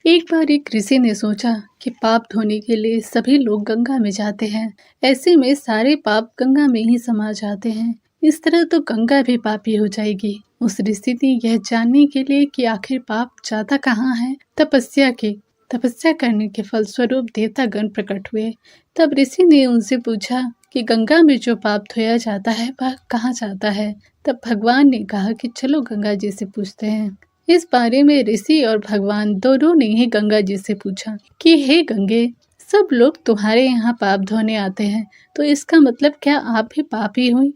एक बार एक ऋषि ने सोचा कि पाप धोने के लिए सभी लोग गंगा में जाते हैं। ऐसे में सारे पाप गंगा में ही समा जाते हैं। इस तरह तो गंगा भी पापी हो जाएगी। उस ऋषि ने यह जानने के लिए कि आखिर पाप जाता कहाँ है, तपस्या करने के फलस्वरूप देवतागण प्रकट हुए। तब ऋषि ने उनसे पूछा कि गंगा में जो पाप धोया जाता है वह कहाँ जाता है। तब भगवान ने कहा कि चलो गंगा जी से पूछते हैं। इस बारे में ऋषि और भगवान दोनों ने ही गंगा जी से पूछा कि हे गंगे, सब लोग तुम्हारे यहाँ पाप धोने आते हैं, तो इसका मतलब क्या आप भी पापी हुई?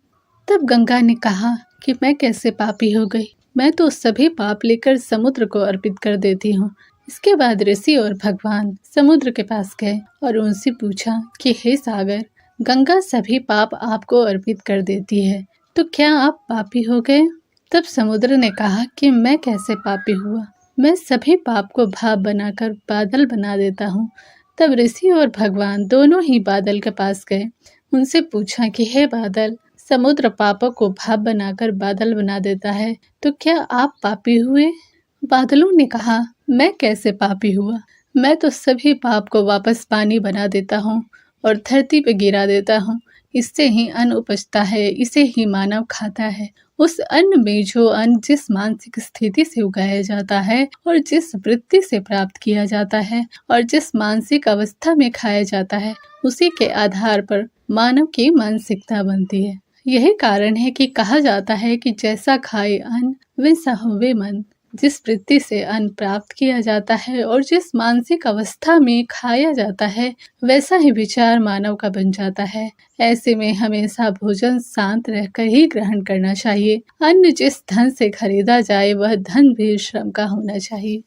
तब गंगा ने कहा कि मैं कैसे पापी हो गई, मैं तो सभी पाप लेकर समुद्र को अर्पित कर देती हूँ। इसके बाद ऋषि और भगवान समुद्र के पास गए और उनसे पूछा कि हे सागर, गंगा सभी पाप आपको अर्पित कर देती है, तो क्या आप पापी हो गए? तब समुद्र ने कहा कि मैं कैसे पापी हुआ, मैं सभी पाप को भाप बनाकर बादल बना देता हूँ। तब ऋषि और भगवान दोनों ही बादल के पास गए। उनसे पूछा कि हे बादल, समुद्र पापों को भाप बनाकर बादल बना देता है, तो क्या आप पापी हुए? बादलों ने कहा, मैं कैसे पापी हुआ, मैं तो सभी पाप को वापस पानी बना देता हूँ और धरती पे गिरा देता हूँ। इससे ही अन्न उपजता है, इसे ही मानव खाता है। उस अन्न में जो अन्न जिस मानसिक स्थिति से उगाया जाता है और जिस वृत्ति से प्राप्त किया जाता है और जिस मानसिक अवस्था में खाया जाता है, उसी के आधार पर मानव की मानसिकता बनती है। यही कारण है कि कहा जाता है कि जैसा खाए अन्न वैसा होवे मन। जिस वृत्ति से अन्न प्राप्त किया जाता है और जिस मानसिक अवस्था में खाया जाता है, वैसा ही विचार मानव का बन जाता है। ऐसे में हमेशा भोजन शांत रहकर ही ग्रहण करना चाहिए। अन्न जिस धन से खरीदा जाए वह धन भी श्रम का होना चाहिए।